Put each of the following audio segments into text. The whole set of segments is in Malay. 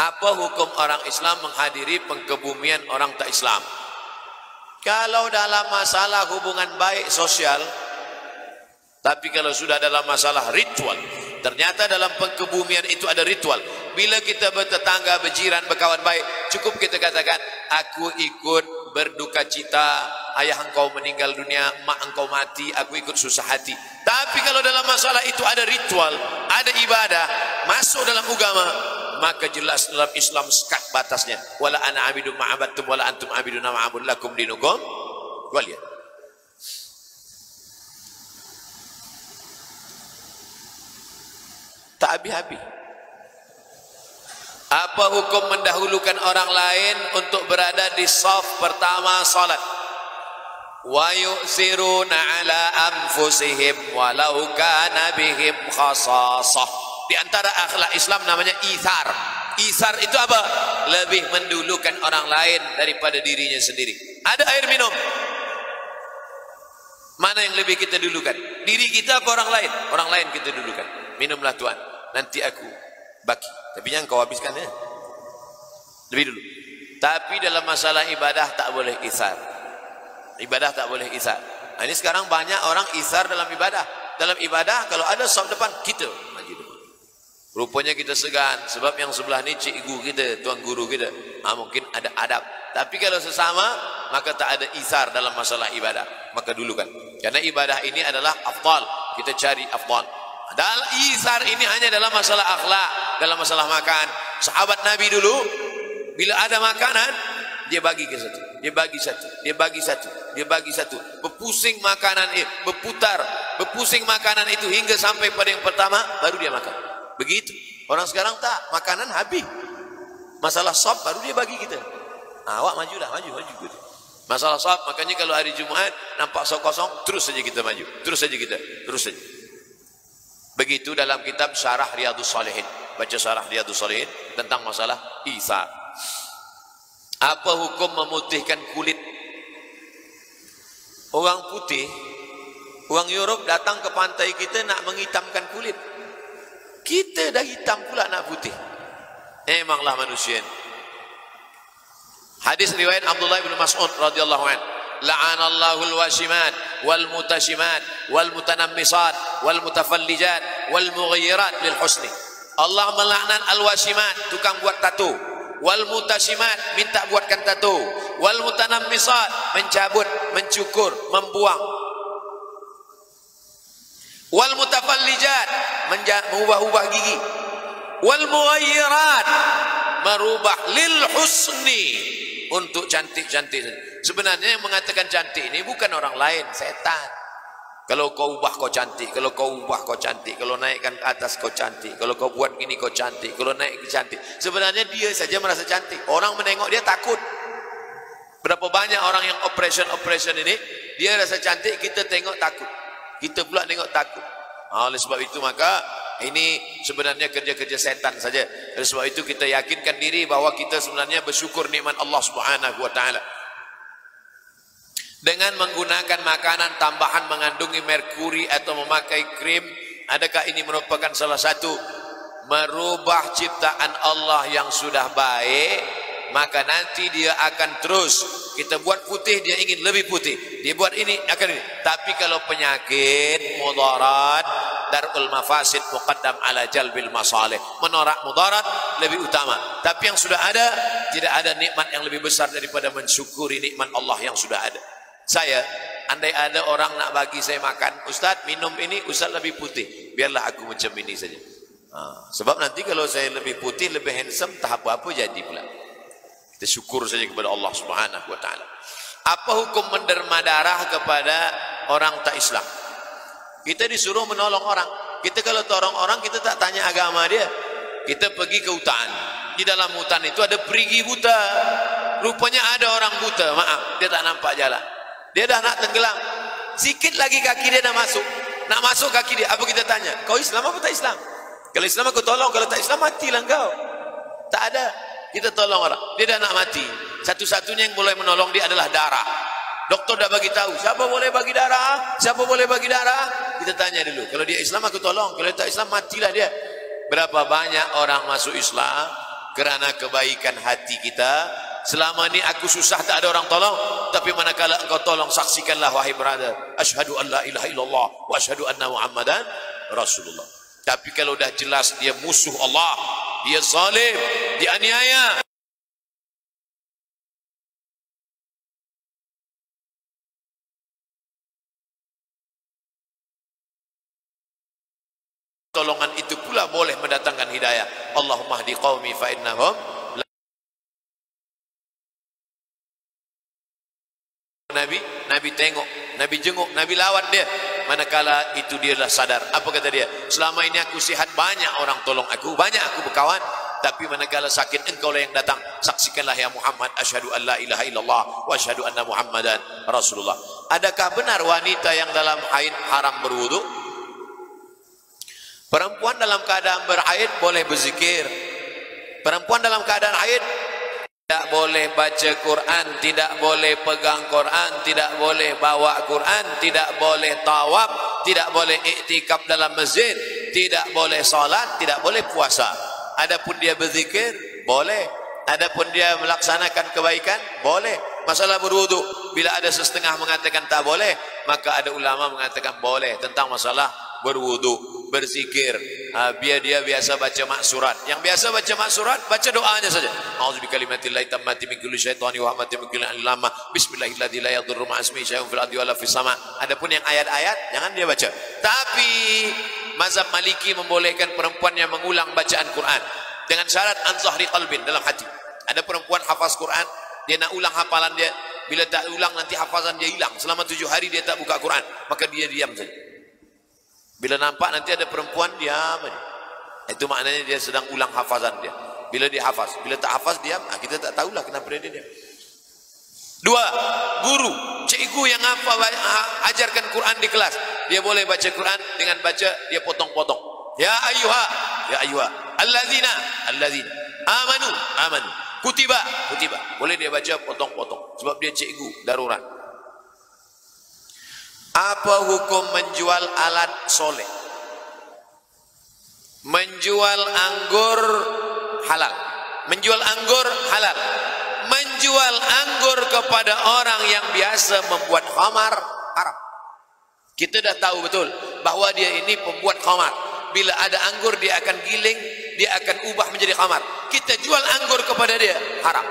Apa hukum orang Islam menghadiri pengkebumian orang tak Islam? Kalau dalam masalah hubungan baik sosial, tapi kalau sudah dalam masalah ritual, ternyata dalam pengkebumian itu ada ritual. Bila kita bertetangga, berjiran, berkawan baik, cukup kita katakan, aku ikut berduka cita, ayah engkau meninggal dunia, mak engkau mati, aku ikut susah hati. Tapi kalau dalam masalah itu ada ritual, ada ibadah, masuk dalam agama, maka jelas dalam Islam sekat batasnya. Wala ana abidun ma'abattum wala antum abidun ma'abud lakum dinukum waliyah. Tak habis-habis. Apa hukum mendahulukan orang lain untuk berada di saf pertama salat? Wa yu'siruna ala anfusihim walau kana bihim khasasah. Di antara akhlak Islam namanya ithar. Ithar itu apa? Lebih mendulukan orang lain daripada dirinya sendiri. Ada air minum, mana yang lebih kita dulukan? Diri kita apa orang lain? Orang lain kita dulukan. Minumlah tuan, nanti aku bagi. Tapi jangan kau habiskan ya, lebih dulu. Tapi dalam masalah ibadah tak boleh ithar. Ibadah tak boleh ithar. Nah, ini sekarang banyak orang ithar dalam ibadah. Dalam ibadah kalau ada saf depan, kita maju depan. Rupanya kita segan, sebab yang sebelah ni cikgu kita, tuan guru kita. Mungkin ada adab. Tapi kalau sesama, maka tak ada ithar dalam masalah ibadah. Maka dulukan. Karena ibadah ini adalah afdal. Kita cari afdal. Dalam ithar ini hanya dalam masalah akhlak, dalam masalah makan. Sahabat Nabi dulu, bila ada makanan, dia bagi ke satu. Dia bagi satu. Dia bagi satu. Dia bagi satu. Berpusing makanan berputar. Berpusing makanan itu hingga sampai pada yang pertama, baru dia makan. Begitu. Orang sekarang tak, makanan habis. Masalah sop baru dia bagi kita. Awak majulah, maju. Masalah sop, makanya kalau hari Jumaat nampak sop kosong, terus saja kita maju. Terus saja. Begitu dalam kitab Syarah Riyadhus Shalihin. Baca Syarah Riyadhus Shalihin tentang masalah itsar. Apa hukum memutihkan kulit? Orang putih, orang Europe datang ke pantai kita nak menghitamkan kulit. Kita dah hitam pula nak putih. Memanglah manusia. Hadis riwayat Abdullah bin Mas'ud radhiyallahu anhu, la'anallahu al-washimat wal mutashimat wal mutanammisat wal mutafallijat wal mughayyirat lil husni. Allah melaknat al-washimat, tukang buat tato, wal mutashimat, minta buatkan tato, wal mutanammisat, mencabut, mencukur, membuang, wal mutafallijat, mengubah-ubah gigi, wal mughayyirat, merubah lil husni, untuk cantik-cantik. Sebenarnya yang mengatakan cantik ini bukan orang lain, setan. Kalau kau ubah kau cantik, kalau kau ubah kau cantik, kalau naikkan ke atas kau cantik, kalau kau buat gini kau cantik, kalau naik cantik. Sebenarnya dia saja merasa cantik. Orang menengok dia takut. Berapa banyak orang yang operation ini, dia rasa cantik, kita tengok takut. Kita pula tengok takut. Oleh sebab itu maka ini sebenarnya kerja-kerja setan saja. Oleh sebab itu kita yakinkan diri bahwa kita sebenarnya bersyukur nikmat Allah Subhanahu wa taala. Dengan menggunakan makanan tambahan mengandungi merkuri atau memakai krim, adakah ini merupakan salah satu merubah ciptaan Allah yang sudah baik? Maka nanti dia akan terus, kita buat putih dia ingin lebih putih, dia buat ini akan ini. Tapi kalau penyakit mudarat, darul mafasid muqaddam ala jalbil masalih, menolak mudarat lebih utama. Tapi yang sudah ada, tidak ada nikmat yang lebih besar daripada mensyukuri nikmat Allah yang sudah ada. Saya, andai ada orang nak bagi saya makan, Ustaz minum ini, Ustaz lebih putih, biarlah aku macam ini saja. Sebab nanti kalau saya lebih putih, lebih handsome, tak apa-apa jadi pula. Kita syukur saja kepada Allah Subhanahu wa taala. Apa hukum menderma darah kepada orang tak Islam? Kita disuruh menolong orang. Kita kalau tolong orang, kita tak tanya agama dia. Kita pergi ke hutan. Di dalam hutan itu ada perigi buta. Rupanya ada orang buta, maaf, dia tak nampak jalan. Dia dah nak tenggelam. Sikit lagi kaki dia dah masuk. Nak masuk kaki dia, apa kita tanya? Kau Islam apa tak Islam? Kalau Islam aku tolong, kalau tak Islam matilah kau. Tak ada. Kita tolong orang, dia dah nak mati. Satu-satunya yang boleh menolong dia adalah darah. Doktor dah bagi tahu, siapa boleh bagi darah? Siapa boleh bagi darah? Kita tanya dulu. Kalau dia Islam aku tolong, kalau tak Islam matilah dia. Berapa banyak orang masuk Islam, kerana kebaikan hati kita. Selama ni aku susah tak ada orang tolong, tapi manakala engkau tolong, saksikanlah wahai brother, asyhadu an la ilaha illallah wa asyhadu anna muhammadan rasulullah. Tapi kalau dah jelas dia musuh Allah, dia zalim, dia aniaya, tolongan itu pula boleh mendatangkan hidayah. Allahumma hdi qaumi fa innahum Nabi tengok, Nabi jenguk, Nabi lawat dia. Manakala itu dia dah sadar. Apa kata dia? Selama ini aku sihat, banyak orang tolong aku, banyak aku berkawan, tapi manakala sakit engkau lah yang datang. Saksikanlah ya Muhammad, asyhadu an la ilaha illallah wa asyhadu anna muhammadan rasulullah. Adakah benar wanita yang dalam haid haram berwudu? Perempuan dalam keadaan berhaid boleh berzikir. Perempuan dalam keadaan haid tidak boleh baca Quran, tidak boleh pegang Quran, tidak boleh bawa Quran, tidak boleh tawaf, tidak boleh iktikaf dalam masjid, tidak boleh salat, tidak boleh puasa. Adapun dia berzikir, boleh. Adapun dia melaksanakan kebaikan, boleh. Masalah berwudu, bila ada setengah mengatakan tak boleh, maka ada ulama mengatakan boleh tentang masalah berwudu, berzikir. Biar dia biasa baca maksurat. Yang biasa baca maksurat, baca doanya saja. A'udzubikalimatillahi tammati min kulli syaitani wa hamati min kulli alama. Bismillahirrahmanirrahim. La yadurru ma'asmi syai'un fil ardi wala fis sama. Adapun yang ayat-ayat jangan dia baca. Tapi mazhab Maliki membolehkan perempuan yang mengulang bacaan Quran dengan syarat an zahri qalbin, dalam hati. Ada perempuan hafaz Quran, dia nak ulang hafalan dia. Bila tak ulang nanti hafazan dia hilang. Selama 7 hari dia tak buka Quran, maka dia diam saja. Bila nampak nanti ada perempuan, diam aja. Itu maknanya dia sedang ulang hafazan dia. Bila dia hafaz, bila tak hafaz diam, kita tak tahulah kenapa dia diam. 2, guru, cikgu yang ajarkan Quran di kelas, dia boleh baca Quran dengan baca dia potong-potong. Ya ayyuha alladzina amanu kutiba, boleh dia baca potong-potong sebab dia cikgu darurat. Apa hukum menjual alat soleh? Menjual anggur halal. Menjual anggur halal. Menjual anggur kepada orang yang biasa membuat khamar haram. Kita dah tahu betul bahawa dia ini pembuat khamar. Bila ada anggur dia akan giling, dia akan ubah menjadi khamar. Kita jual anggur kepada dia, haram.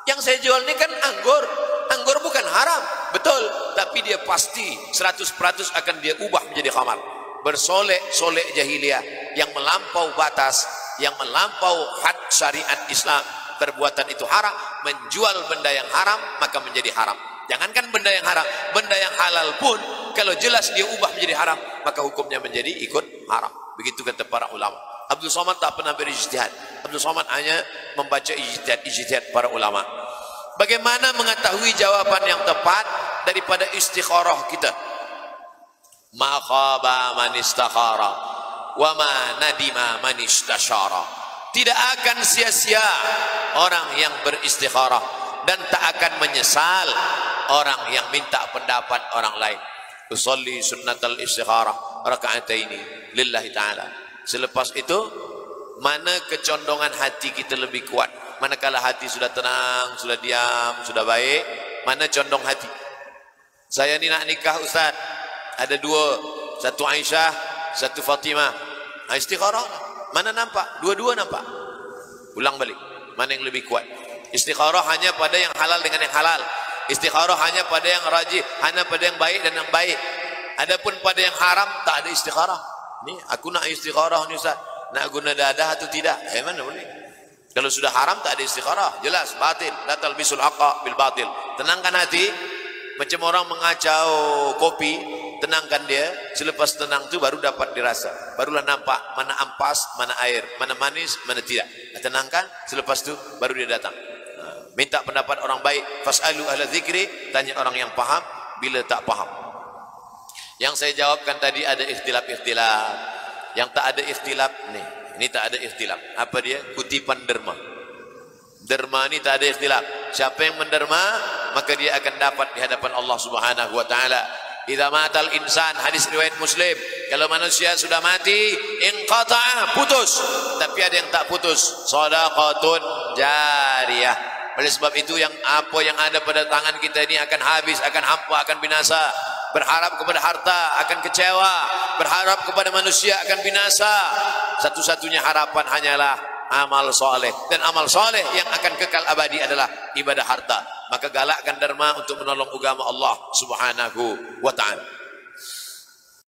Yang saya jual ini kan anggur. Anggur bukan haram, betul, tapi dia pasti 100% akan dia ubah menjadi khamar. Bersolek-solek jahiliyah yang melampau batas, yang melampau had syariat Islam. Perbuatan itu haram. Menjual benda yang haram maka menjadi haram. Jangankan benda yang haram, benda yang halal pun kalau jelas dia ubah menjadi haram, maka hukumnya menjadi ikut haram. Begitu kata para ulama. Abdul Somad tak pernah berijtihad. Abdul Somad hanya membaca ijtihad para ulama. Bagaimana mengetahui jawaban yang tepat daripada istikharah kita? Ma khaba man istakhara wa ma nadima man istashara. Tidak akan sia-sia orang yang beristikharah dan tak akan menyesal orang yang minta pendapat orang lain. Usolli sunnatal istikharah raka'ataini lillahi ta'ala. Selepas itu, mana kecondongan hati kita lebih kuat? Manakala hati sudah tenang, sudah diam, sudah baik, mana condong hati? Saya ni nak nikah Ustaz, ada 2, satu Aisyah, satu Fatimah. Istikharah, mana nampak? Dua-dua nampak. Ulang balik, mana yang lebih kuat? Istikharah hanya pada yang halal dengan yang halal. Istikharah hanya pada yang rajih, hanya pada yang baik dan yang baik. Adapun pada yang haram tak ada istikharah. Ni aku nak istikharah ni Ustaz, nak guna dadah atau tidak? Mana boleh? Kalau sudah haram tak ada istikharah, jelas batil. La talbisul haqqa bil batil. Tenangkan hati, macam orang mengacau kopi, tenangkan dia. Selepas tenang tu baru dapat dirasa, barulah nampak mana ampas, mana air, mana manis, mana tidak. Tenangkan, selepas tu baru dia datang. Minta pendapat orang baik. Fas'alu ahla dzikri, tanya orang yang paham. Bila tak paham, yang saya jawabkan tadi ada ikhtilaf. Yang tak ada ikhtilaf nih. Ini tak ada ikhtilaf. Apa dia? Kutipan derma. Derma ni tak ada ikhtilaf. Siapa yang menderma, maka dia akan dapat di hadapan Allah Subhanahu wa taala. Idza matal insan, hadis riwayat Muslim, kalau manusia sudah mati, inqata'a, putus. Tapi ada yang tak putus, shadaqatun jariyah. Oleh sebab itu apa yang ada pada tangan kita ini akan habis, akan hampa, akan binasa. Berharap kepada harta akan kecewa, berharap kepada manusia akan binasa. Satu-satunya harapan hanyalah amal soleh, dan amal soleh yang akan kekal abadi adalah ibadah harta. Maka galakkan derma untuk menolong agama Allah Subhanahu wa ta'ala.